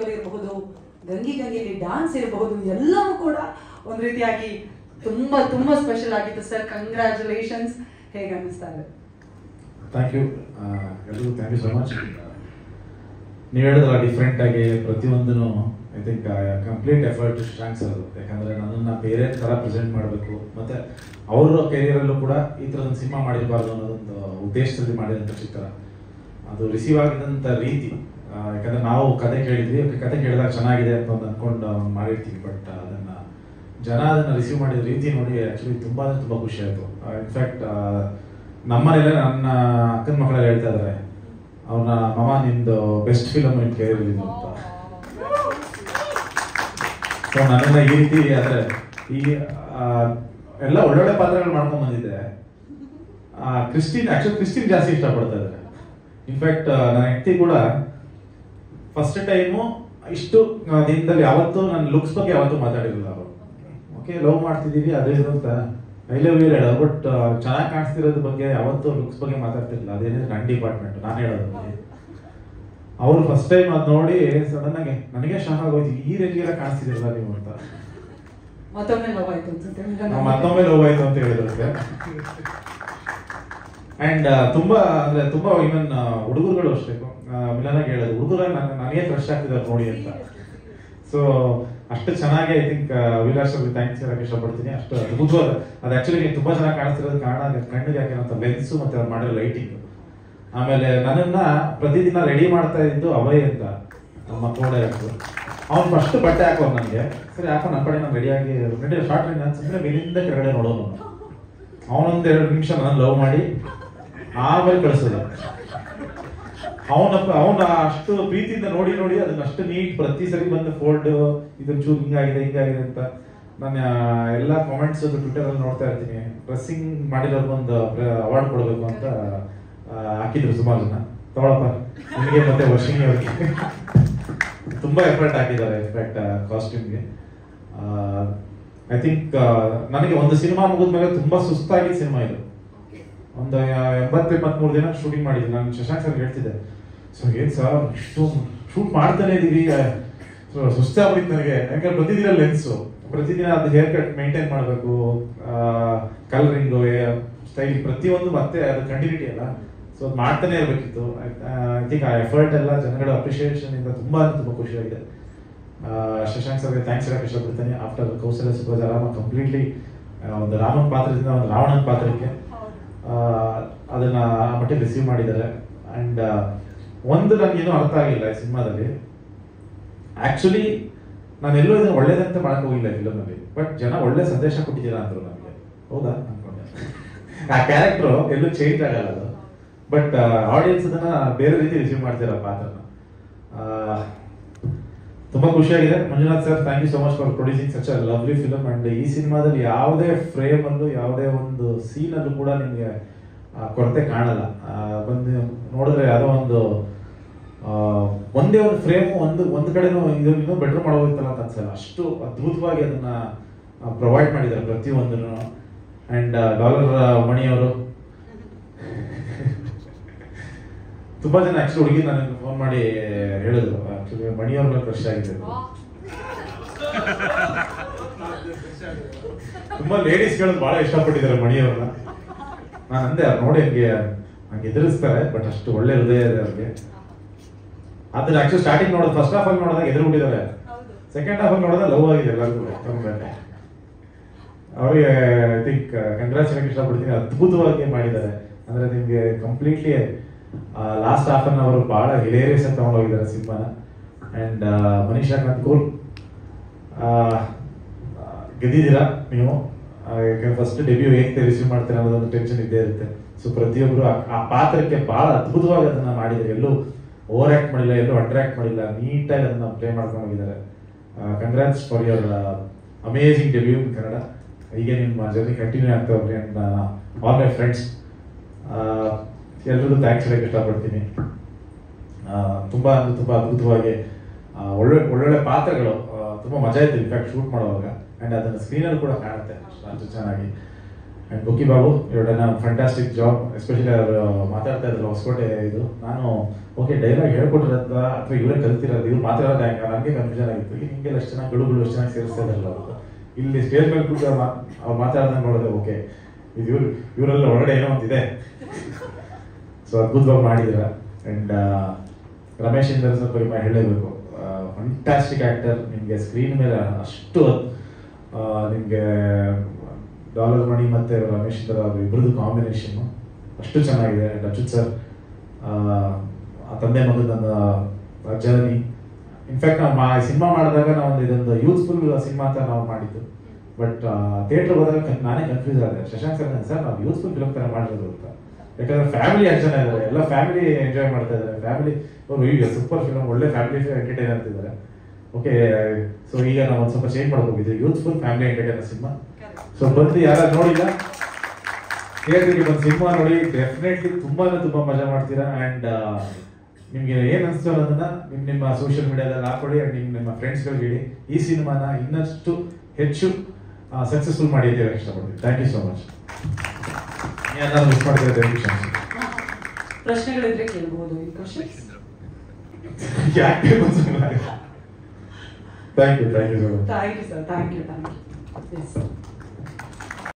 ಇರಬಹುದು, ಗಂಗಿ ಗಂಗೆಯಲ್ಲಿ ಡ್ಯಾನ್ಸ್ ಇರಬಹುದು, ಎಲ್ಲವೂ ಕೂಡ ಒಂದು ರೀತಿಯಾಗಿ ತುಂಬಾ ತುಂಬಾ ಸ್ಪೆಷಲ್ ಆಗಿತ್ತು ಸರ್. ಕಂಗ್ರ್ಯಾಚುಲೇಷನ್ಸ್. ಹೇಗೆ ಅನ್ನಿಸ್ತಾ ಇದೆ? ಥ್ಯಾಂಕ್ ಯು ಎಲ್ಲರಿಗೂ, ಥ್ಯಾಂಕ್ ಯು ಸೊ ಮಚ್. ನೀವು ಹೇಳಿದ್ರಲ್ಲ ಡಿಫ್ರೆಂಟ್ ಆಗಿ ಪ್ರತಿಯೊಂದೂ I think complete effort Shashank sir. ಯಾಕಂದರೆ ನನ್ನನ್ನು ಬೇರೆ ಥರ ಪ್ರೆಸೆಂಟ್ ಮಾಡಬೇಕು, ಮತ್ತು ಅವರ ಕೆರಿಯರಲ್ಲೂ ಕೂಡ ಈ ಥರದೊಂದು ಸಿನಿಮಾ ಮಾಡಿರಬಾರ್ದು ಅನ್ನೋದೊಂದು ಉದ್ದೇಶದಲ್ಲಿ ಮಾಡಿದಂಥ ಚಿತ್ರ. ಅದು ರಿಸೀವ್ ಆಗಿದ್ದಂಥ ರೀತಿ, ಯಾಕಂದರೆ ನಾವು ಕತೆ ಕೇಳಿದ್ವಿ, ಕತೆ ಕೇಳಿದಾಗ ಚೆನ್ನಾಗಿದೆ ಅಂತ ಒಂದು ಅಂದ್ಕೊಂಡು ಮಾಡಿರ್ತೀವಿ, ಬಟ್ ಜನ ಅದನ್ನು ರಿಸೀವ್ ಮಾಡಿದ ರೀತಿ ನೋಡಿ ಆ್ಯಕ್ಚುಲಿ ತುಂಬ ಖುಷಿ ಆಯಿತು. ಇನ್ಫ್ಯಾಕ್ಟ್ ನಮ್ಮನೇಲೆ ನನ್ನ ಅಕ್ಕನ ಮಕ್ಕಳೆಲ್ಲ ಹೇಳ್ತಾ ಇದ್ದಾರೆ, ಅವ್ರನ್ನ ಮಮ್ಮ ನಿಂದು ಬೆಸ್ಟ್ ಫಿಲಮ್ ನಿನ್ ಕೆರಿಯರ್ ಅಂತ. ಸೊ ನನ್ನೆಲ್ಲ ಈ ರೀತಿ ಆದರೆ ಈ ಎಲ್ಲ ಒಳ್ಳೊಳ್ಳೆ ಪಾತ್ರಗಳು ಮಾಡ್ಕೊಂಡು ಬಂದಿದ್ದೆ. ಕ್ರಿಸ್ಟಿನ್ ಜಾಸ್ತಿ ಇಷ್ಟಪಡ್ತಾ ಇದ್ದಾರೆ. ಇನ್ಫ್ಯಾಕ್ಟ್ ನನ್ನ ಹೆಂಡತಿ ಕೂಡ ಫಸ್ಟ್ ಟೈಮು ಇಷ್ಟು ದಿನದಲ್ಲಿ ಯಾವತ್ತೂ ನನ್ನ ಲುಕ್ಸ್ ಬಗ್ಗೆ ಯಾವತ್ತೂ ಮಾತಾಡಿರಲಿಲ್ಲ ಅವರು. ಓಕೆ, ಲವ್ ಮಾಡ್ತಿದ್ದೀವಿ ಅದೇ ಇದು ಅಂತ ಐ ಲವ್ ಯು ಹೇಳೋದು, ಬಟ್ ಚೆನ್ನಾಗಿ ಕಾಣಿಸ್ತಿರೋದ್ರ ಬಗ್ಗೆ ಯಾವತ್ತೂ ಲುಕ್ಸ್ ಬಗ್ಗೆ ಮಾತಾಡ್ತಿರ್ಲಿಲ್ಲ. ಅದೇನಿದ್ರೆ ನನ್ನ ಡಿಪಾರ್ಟ್ಮೆಂಟ್, ನಾನು ಹೇಳೋದು. ಅವ್ರು ಫಸ್ಟ್ ಟೈಮ್ ಅದು ನೋಡಿ ಸಡನ್ ಆಗಿ ನನಗೆ ಶಾಕ್ ಆಗೋಯ್ತು, ಈ ರೇಂಜಿಗೆಲ್ಲ ಕಾಣಿಸ್ತಿದಿರಲ್ಲ ನೀವು ಅಂತ. ಮತ್ತೊಮ್ಮೆ ಲವ್ ಆಯ್ತು ಅನ್ಸುತ್ತೆ ಅಂತ ಹೇಳಿದ್ರೆ. ಅಂಡ್ ತುಂಬಾ ಇವನ್ ಹುಡುಗರುಗಳು ಅಷ್ಟೇ, ಮಿಲನಾಗಿ ಹೇಳೋದು, ಹುಡುಗರಾಗ ನನಗೆ ಫ್ರೆಶ್ ಆಗ್ತಿದ್ದಾರೆ ನೋಡಿ ಅಂತ. ಸೊ ಅಷ್ಟು ಚೆನ್ನಾಗಿ ಐ ಥಿಂಕ್ ವಿಲಾಸ್ ಅವ್ರಿಗೆ ಥ್ಯಾಂಕ್ಸ್ ಹೇಳಕ್ಕೆ ಇಷ್ಟಪಡ್ತೀನಿ. ಅಷ್ಟು ಅದ್ಭುತವಾದ ಅದು ಆಕ್ಚುಲಿ ತುಂಬಾ ಚೆನ್ನಾಗಿ ಕಾಣಿಸ್ತಿರೋದು ಕಾರಣ ಕಣ್ಣಿಗೆ ಹಾಕಿರೋಂಥ ಲೆನ್ಸು ಮತ್ತೆ ಅವ್ರು ಮಾಡಿರೋ ಲೈಟಿಂಗ್. ಆಮೇಲೆ ನನ್ನನ್ನ ಪ್ರತಿದಿನ ರೆಡಿ ಮಾಡ್ತಾ ಇದ್ದು ಅಭಯ್ ಅಂತ ನಮ್ಮ ಕೋಡೈರೆಕ್ಟರ್. ಅವ್ನು ಫಸ್ಟ್ ಬಟ್ಟೆ ಹಾಕೋರು ನನಗೆ, ಸರಿ ಹಾಕೋ ನನ್ನ ಕಡೆ ನಾನು ರೆಡಿಯಾಗಿ ರೆಡಿ ಶಾರ್ಟ್ ರೆಡಿ ನಾನು ಸುಮ್ಮನೆ ಮೇಲಿಂದ ಕೆಳಗಡೆ ನೋಡೋನು. ಅವನೊಂದು 2 ನಿಮಿಷ ನಾನು ಲವ್ ಮಾಡಿ ಆಮೇಲೆ ಕಳಿಸೋದು. ಅವನ ಅಷ್ಟು ಪ್ರೀತಿಯಿಂದ ನೋಡಿ ಅದನ್ನ ಅಷ್ಟು ನೀಟ್ ಪ್ರತಿ ಸರಿ ಬಂದು ಫೋಲ್ಡ್ ಇದನ್ನ ಚೂರು ಹಿಂಗಾಗಿದೆ ಅಂತ ನಾನು ಎಲ್ಲ ಕಾಮೆಂಟ್ಸ್ ಟ್ವಿಟರ್ ಅಲ್ಲಿ ನೋಡ್ತಾ ಇರ್ತೀನಿ. ಡ್ರೆಸ್ಸಿಂಗ್ ಮಾಡಿರೋರ್ಗೊಂದು ಅವಾರ್ಡ್ ಕೊಡಬೇಕು ಅಂತ ಹಾಕಿದ್ರು ಸುಮಾರು ಜನ. ತಗೊಳಪ್ಪ ನಿಮಗೆ ಮತ್ತೆ ವರ್ಷಿಣಿ ಅವ್ರಿಗೆ ತುಂಬಾ ಎಫರ್ಟ್ ಹಾಕಿದ್ದಾರೆ ಇನ್ಫ್ಯಾಕ್ಟ್ ಕಾಸ್ಟ್ಯೂಮ್ಗೆ. ಐ ಥಿಂಕ್ ನನಗೆ ಒಂದು ಸಿನಿಮಾ ಮುಗಿದ್ಮೇಲೆ ತುಂಬಾ ಸುಸ್ತಾಗಿದ್ದ ಸಿನಿಮಾ ಇದು. ಒಂದು 80-83 ದಿನ ಶೂಟಿಂಗ್ ಮಾಡಿದ್ವಿ. ನಾನು ಶಶಾಂಕ್ ಸರ್ ಹೇಳ್ತಿದ್ದೆ, ಸೊ ಏನ್ ಸರ್ ಇಷ್ಟು ಶೂಟ್ ಮಾಡ್ತಾನೆ ಇದೀವಿ, ಸುಸ್ತೆ ಆಗ್ಬಿಟ್ಟು ನನಗೆ. ಯಾಕಂದ್ರೆ ಪ್ರತಿದಿನ ಲೆನ್ಸು, ಪ್ರತಿದಿನ ಅದು ಹೇರ್ ಕಟ್ ಮೇಂಟೈನ್ ಮಾಡಬೇಕು, ಕಲರಿಂಗು, ಸ್ಟೈಲ್ ಪ್ರತಿಯೊಂದು ಮತ್ತೆ ಅದು ಕಂಟಿನ್ಯೂಟಿ ಅಲ್ಲ. ಸೊ ಅದು ಮಾಡ್ತಾನೆ ಇರಬೇಕಿತ್ತು. ಐ ಥಿಂಕ್ ಆ ಎಫರ್ಟ್ ಎಲ್ಲ ಜನಗಳ ಅಪ್ರಿಷಿಯೇಷನ್ ಇಂದ ತುಂಬಾ ಖುಷಿಯಾಗಿದೆ. ಶಶಾಂಕ್ ಸರ್ಗೆ ಥ್ಯಾಂಕ್ಸ್ ಹೇಳಕ್ಕೆ ಇಷ್ಟಪಡ್ತೇನೆ. ಆಫ್ಟರ್ ಕೌಸಲ್ಯ ಸುಬ್ರಜಾರಾಮ ಕಂಪ್ಲೀಟ್ಲಿ ಒಂದು ರಾಮನ್ ಪಾತ್ರದಿಂದ ಒಂದು ರಾವಣನ ಪಾತ್ರಕ್ಕೆ ಅದನ್ನ ಆ ಮಟ್ಟಿಗೆ ರಿಸೀವ್ ಮಾಡಿದ್ದಾರೆ. ಅಂಡ್ ಒಂದು ನನಗೇನು ಅರ್ಥ ಆಗಿಲ್ಲ ಈ ಸಿನಿಮಾದಲ್ಲಿ. ಆಕ್ಚುಲಿ ನಾನು ಎಲ್ಲೂ ಇದನ್ನು ಒಳ್ಳೇದಂತ ಮಾಡಕ್ ಹೋಗಿಲ್ಲ ಫಿಲಮಲ್ಲಿ, ಬಟ್ ಜನ ಒಳ್ಳೆ ಸಂದೇಶ ಕೊಟ್ಟಿದ್ದೀರಾ ಅಂದ್ರು ನನಗೆ. ಹೌದಾ ಅನ್ಕೊಂಡೆ. ಆ ಕ್ಯಾರೆಕ್ಟರ್ ಎಲ್ಲೂ ಚೇಂಜ್ ಆಗಲ್ಲ ಅದು, ಬಟ್ ಆಡಿಯನ್ಸ್ ಅದನ್ನ ಬೇರೆ ರೀತಿ ರಿಸೀವ್ ಮಾಡ್ತೀರಾ ಪಾತ್ರನ. ತುಂಬಾ ಖುಷಿಯಾಗಿದೆ. Manjunath sir, thank you so much for producing such a lovely film. And ಈ ಸಿನಿಮಾದಲ್ಲಿ ಯಾವುದೇ ಫ್ರೇಮ್ ಅಲ್ಲೂ ಯಾವುದೇ ಒಂದು ಸೀನ್ ಅಲ್ಲೂ ಕೂಡ ನಿಮಗೆ ಕೊರತೆ ಕಾಣಲ್ಲ. ಬಂದು ನೋಡಿದ್ರೆ ಯಾವುದೋ ಒಂದೇ ಒಂದು ಫ್ರೇಮು ಒಂದು ಕಡೆನೂ ಇನ್ನೂ ಬೆಟರ್ ಮಾಡೋದಿತ್ತಲ್ಲ ಅಂತ ಅನ್ಸಲ್ಲ. ಅಷ್ಟು ಅದ್ಭುತವಾಗಿ ಅದನ್ನ ಪ್ರೊವೈಡ್ ಮಾಡಿದ್ದಾರೆ ಪ್ರತಿಯೊಂದನ್ನು. ಅಂಡ್ ಡಾಲರ್ ಮಣಿಯವರು ತುಂಬಾ ಜನ ಆಕ್ಚುಲಿ ಹುಡುಗಿ ನನಗೆ ಫೋನ್ ಮಾಡಿ ಹೇಳಿದ್ರು, ಆಕ್ಚುಲಿ ಮಣಿಯವ್ರ ಕ್ರಶ್ ಆಗಿದೆ. ತುಂಬಾ ಲೇಡೀಸ್ ಗಳು ಬಹಳ ಇಷ್ಟಪಟ್ಟಿದ್ದಾರೆ ಮಣಿಯವ್ರನ್ನ. ನಾನು ಅಂದೆ ಅವ್ರು ನೋಡಿ ಹಂಗೆ ಎದುರಿಸ್ತಾರೆ, ಬಟ್ ಅಷ್ಟು ಒಳ್ಳೆ ಹೃದಯ ಇದೆ ಅವ್ರಿಗೆ. ಅದ್ರ ಆಕ್ಚುಲಿ ಸ್ಟಾರ್ಟಿಂಗ್ ನೋಡೋದು, ಫಸ್ಟ್ ಹಾಫ್ ಅಲ್ಲಿ ನೋಡಿದಾಗ ಎದುರು ಬಿಟ್ಟಿದ್ದಾರೆ, ಸೆಕೆಂಡ್ ಹಾಫ್ ಅಲ್ಲಿ ನೋಡಿದಾಗ ಲವ್ ಆಗಿದೆ ಎಲ್ಲರಿಗೂ. ಅವ್ರಿಗೆ ಐ ಥಿಂಕ್ ಕಂಗ್ರಾಟ್ಸ್ ಹೇಳಕ್ಕೆ ಇಷ್ಟಪಡ್ತೀನಿ. ಅದ್ಭುತವಾಗಿ ಮಾಡಿದ್ದಾರೆ. ಅಂದ್ರೆ ನಿಮ್ಗೆ ಕಂಪ್ಲೀಟ್ಲಿ ಲಾಸ್ಟ್ ಹಾಫ್ ಅನ್ ಅವರು ಬಹಳ ಹಿಲೇರಿಯಸ್ ಅಂತ ತಗೊಂಡೋಗಿದ್ದಾರೆ ಸಿನಿಮಾನ. ಅಂಡ್ ಮನೀಷಾ ಕನ್ಕೂರ್ ಗೆದ್ದಿದ್ದೀರಾ ನೀವು. ಫಸ್ಟ್ ಡೆಬ್ಯೂ ಹೇಗೆ ರಿಸೀವ್ ಮಾಡ್ತೀರಾ ಅನ್ನೋದೊಂದು ಟೆನ್ಷನ್ ಇದ್ದೇ ಇರುತ್ತೆ. ಸೊ ಪ್ರತಿಯೊಬ್ಬರು ಆ ಪಾತ್ರಕ್ಕೆ ಬಹಳ ಅದ್ಭುತವಾಗಿ ಅದನ್ನ ಮಾಡಿದ್ದಾರೆ. ಎಲ್ಲೂ ಓವರ್ ಆಕ್ಟ್ ಮಾಡಿಲ್ಲ, ಎಲ್ಲೂ ಅಟ್ರಾಕ್ಟ್ ಮಾಡಿಲ್ಲ, ನೀಟಾಗಿ ಅದನ್ನ ಪ್ಲೇ ಮಾಡ್ಕೊಂಡು ಹೋಗಿದ್ದಾರೆ. Congrats for your amazing debut in Kannada. ಹೀಗೆ ನಿಮ್ಮ ಜರ್ನಿ ಕಂಟಿನ್ಯೂ ಆಗ್ತಾ ಹೋಗ್ರಿ. ಅಂಡ್ ಆಲ್ ಮೈ ಫ್ರೆಂಡ್ಸ್ ಎಲ್ರಿಗೂ ಥ್ಯಾಂಕ್ಸ್ ಹೇಳಕ್ಕೆ ಇಷ್ಟಪಡ್ತೀನಿ. ತುಂಬಾ ಅದ್ಭುತವಾಗಿ ಒಳ್ಳೊಳ್ಳೆ ಪಾತ್ರಗಳು, ತುಂಬಾ ಮಜಾ ಇತ್ತು ಇನ್ಫ್ಯಾಕ್ಟ್ ಶೂಟ್ ಮಾಡುವಾಗ. ಅಂಡ್ ಅದನ್ನ ಸ್ಕ್ರೀನಲ್ಲಿ ಕೂಡ ಕಾಣುತ್ತೆ ಅಷ್ಟು ಚೆನ್ನಾಗಿ. ಆ್ಯಂಡ್ ಬುಕ್ಕಿ ಬಾಬು ಇವ್ರು ಡನ್ ಫ್ಯಾಂಟಾಸ್ಟಿಕ್ ಜಾಬ್. ಎಸ್ಪೆಷಲಿ ಅವರು ಮಾತಾಡ್ತಾ ಇದ್ರು ಹೊಸಕೋಟೆ ಇದು. ನಾನು ಓಕೆ ಡೈಲಾಗ್ ಹೇಳ್ಕೊಟ್ಟಿರೋದ ಅಥವಾ ಇವರೇ ಕಲ್ತಿರೋದು, ಇವ್ರು ಮಾತಾಡೋದು ಹೆಂಗ ನನಗೆ ಕನ್ಫ್ಯೂಷನ್ ಆಗಿತ್ತು. ಇಲ್ಲಿ ಹಿಂಗೆಲ್ಲ ಎಷ್ಟು ಚೆನ್ನಾಗಿ ಗಳು ಎಷ್ಟು ಚೆನ್ನಾಗಿ ಸೇರಿಸ್ತಾ ಇದ್ರಲ್ಲ ಅವರು. ಇಲ್ಲಿ ಸ್ಟೇಜ್ ಮೇಲೆ ಕೂತು ಅವ್ರು ಮಾತಾಡೋದನ್ನ ನೋಡಿದೆ, ಓಕೆ ಇದು ಇವರೆಲ್ಲ ಒಳಗಡೆ ಏನೋ ಒಂದಿದೆ. ಸೊ ಅದ್ಭುತವಾಗಿ ಮಾಡಿದ್ರ. ಆ್ಯಂಡ್ ರಮೇಶ್ ಇಂದ್ರ ಸರ್ ಬಗ್ಗೆ ಹೇಳಲೇಬೇಕು, ಫ್ಯಾಂಟಾಸ್ಟಿಕ್ ಆ್ಯಕ್ಟರ್. ನಿಮಗೆ ಸ್ಕ್ರೀನ್ ಮೇಲೆ ಅಷ್ಟು ನಿಮಗೆ ಡಾಲರ್ ಮಣಿ ಮತ್ತು ರಮೇಶ್ ಇಂದ್ರ ಅವರು ಇಬ್ಬರದು ಕಾಂಬಿನೇಷನ್ನು ಅಷ್ಟು ಚೆನ್ನಾಗಿದೆ. ಆ್ಯಂಡ್ ಅಚ್ಯುತ್ ಸರ್ ಆ ತಂದೆ ಮಗದ ನನ್ನ ಜರ್ನಿ. ಇನ್ಫ್ಯಾಕ್ಟ್ ನಾವು ಸಿನಿಮಾ ಮಾಡಿದಾಗ ನಾವು ಇದೊಂದು ಯೂತ್ಫುಲ್ ಸಿನಿಮಾ ಅಂತ ನಾವು ಮಾಡಿದ್ದು. ಬಟ್ ಥಿಯೇಟರ್ ಹೋದಾಗ ನಾನೇ ಕನ್ಫ್ಯೂಸ್ ಆದೆ. ಶಶಾಂಕ್ ಸರ್ ನಾವು ಯೂತ್ಫುಲ್ ಫಿಲಮ್ ಥರ ಮಾಡಿರೋದು ಅಂತ. ಯಾಕಂದ್ರೆ ಫ್ಯಾಮಿಲಿ ಎಷ್ಟು ಜನ ಇದ್ದಾರೆ, ಎಲ್ಲ ಫ್ಯಾಮಿಲಿ ಎಂಜಾಯ್ ಮಾಡ್ತಾ ಇದ್ದಾರೆ. ಫ್ಯಾಮಿಲಿ ಈಗ ಸೂಪರ್ ಫಿಲಮ್, ಒಳ್ಳೆ ಫ್ಯಾಮಿಲಿ ಎಂಟರ್ಟೈನ್ ಆಗ್ತಿದ್ದಾರೆ. ಓಕೆ, ಸೊ ಈಗ ನಾವು ಒಂದು ಸ್ವಲ್ಪ ಚೇಂಜ್ ಮಾಡ್ಕೋಗಿದ್ವಿ, youthful family entertainer cinema. So ಬಂದು ಯಾರು ನೋಡಿಲ್ಲ ಥಿಯೇಟರ್ಗೆ ಬಂದು ಸಿನಿಮಾ ನೋಡಿ, ಡೆಫಿನೆಟ್ಲಿ ತುಂಬಾ ಮಜಾ ಮಾಡ್ತೀರಾ. ಆ್ಯಂಡ್ ನಿಮ್ಗೆ ಏನ್ ಅನಿಸ್ತು ಅನ್ನೋದನ್ನ ನಿಮ್ಮ ಸೋಷಿಯಲ್ ಮೀಡಿಯಾದಲ್ಲಿ ಹಾಕೊಳ್ಳಿ. ಆ್ಯಂಡ್ ನಿಮ್ಮ ಫ್ರೆಂಡ್ಸ್ಗಳಿಗೆ ಹೇಳಿ ಈ ಸಿನಿಮಾನ ಇನ್ನಷ್ಟು ಹೆಚ್ಚು ಸಕ್ಸಸ್ಫುಲ್ ಮಾಡಿ ಅಂತ ಹೇಳಕ್ ಇಷ್ಟಪಡ್ತೀನಿ. Thank you so much. ಏನಾದ್ರು ಮಿಸ್ ಮಾಡಿದ್ರೆ ಪ್ರಶ್ನೆಗಳಿದ್ರೆ ಕೇಳ್ಬೋದು. ಈ ಕ್ವಶನ್ಸ್ ಯಾಕೆ thank you sir. Thank you sir. Thank you.